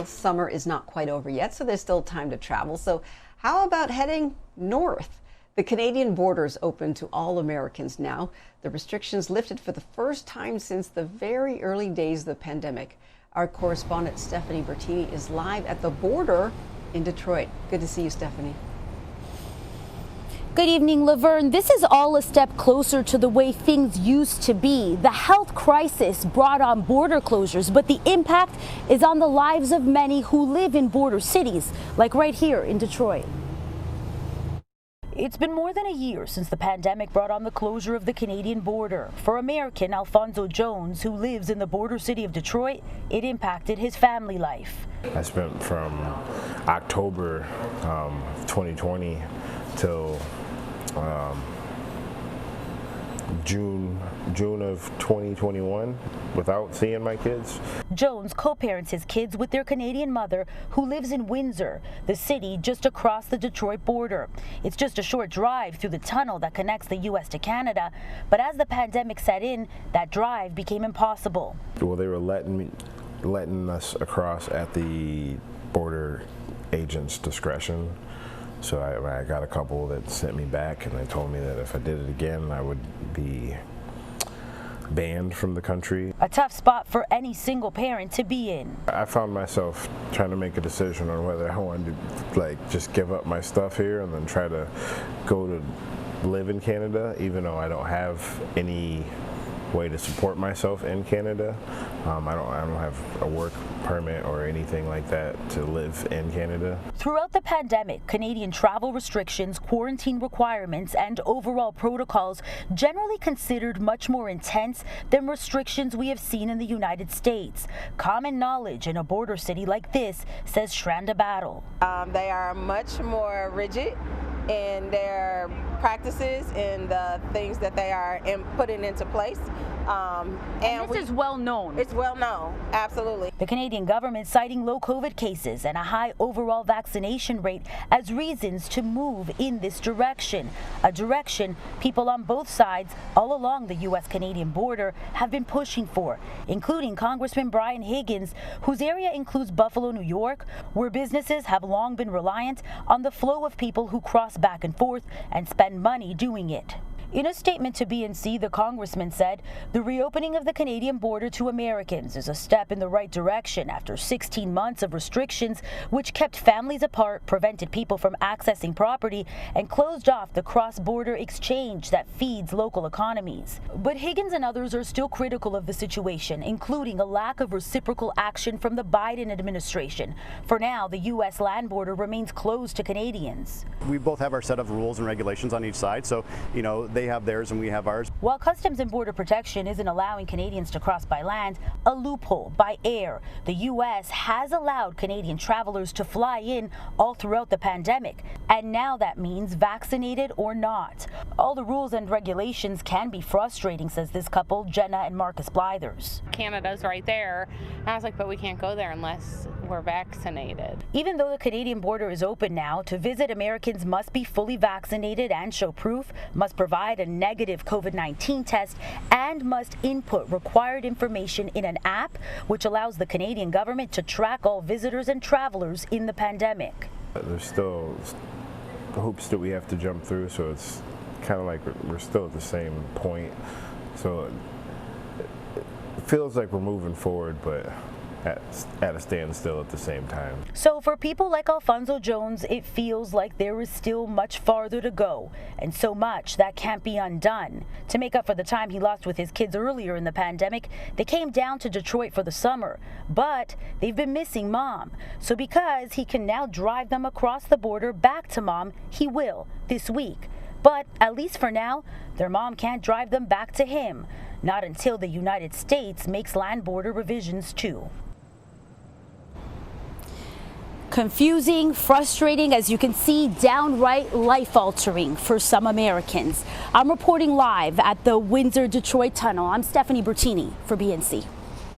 Summer is not quite over yet, so there's still time to travel. So how about heading north? The Canadian border is open to all Americans now. The restrictions lifted for the first time since the very early days of the pandemic. Our correspondent Stephanie Bertini is live at the border in Detroit. Good to see you, Stephanie. Good evening, Laverne. This is all a step closer to the way things used to be. The health crisis brought on border closures, but the impact is on the lives of many who live in border cities, like right here in Detroit. It's been more than a year since the pandemic brought on the closure of the Canadian border. For American Alfonso Jones, who lives in the border city of Detroit, it impacted his family life. I spent from October 2020 till June of 2021 without seeing my kids. Jones co-parents his kids with their Canadian mother, who lives in Windsor, the city just across the Detroit border. It's just a short drive through the tunnel that connects the U.S. to Canada, but as the pandemic set in, that drive became impossible. Well, they were letting us across at the border agent's discretion. So I got a couple that sent me back, and they told me that if I did it again, I would be banned from the country. A tough spot for any single parent to be in. I found myself trying to make a decision on whether I wanted to just give up my stuff here and then try to go to live in Canada, even though I don't have any way to support myself in Canada. I don't have a work permit or anything like that to live in Canada. Throughout the pandemic, Canadian travel restrictions, quarantine requirements, and overall protocols generally considered much more intense than restrictions we have seen in the United States. Common knowledge in a border city like this, says Shranda Battle. They are much more rigid in their practices and the things that they are putting into place. And this is well known. It's well known, absolutely. The Canadian government citing low COVID cases and a high overall vaccination rate as reasons to move in this direction, a direction people on both sides all along the U.S.-Canadian border have been pushing for, including Congressman Brian Higgins, whose area includes Buffalo, New York, where businesses have long been reliant on the flow of people who cross back and forth and spend money doing it. In a statement to BNC, the congressman said the reopening of the Canadian border to Americans is a step in the right direction after 16 months of restrictions which kept families apart, prevented people from accessing property, and closed off the cross-border exchange that feeds local economies. But Higgins and others are still critical of the situation, including a lack of reciprocal action from the Biden administration. For now, the U.S. land border remains closed to Canadians. We both have our set of rules and regulations on each side, so, they have theirs and we have ours. While Customs and Border Protection isn't allowing Canadians to cross by land, a loophole by air, the U.S. has allowed Canadian travelers to fly in all throughout the pandemic, and now that means vaccinated or not. All the rules and regulations can be frustrating, says this couple, Jenna and Marcus Blythers. Canada's right there, and I was like, but we can't go there unless we're vaccinated. Even though the Canadian border is open now, to visit, Americans must be fully vaccinated and show proof, must provide a negative COVID-19 test, and must input required information in an app which allows the Canadian government to track all visitors and travelers in the pandemic. There's still hoops that we have to jump through, so it's kind of like we're still at the same point. So it feels like we're moving forward, but at a standstill at the same time. So for people like Alfonso Jones, it feels like there is still much farther to go, and so much that can't be undone. To make up for the time he lost with his kids earlier in the pandemic, they came down to Detroit for the summer, but they've been missing Mom. So because he can now drive them across the border back to Mom, he will this week. But at least for now, their mom can't drive them back to him. Not until the United States makes land border revisions too. Confusing, frustrating, as you can see, downright life-altering for some Americans. I'm reporting live at the Windsor-Detroit Tunnel. I'm Stephanie Bertini for BNC.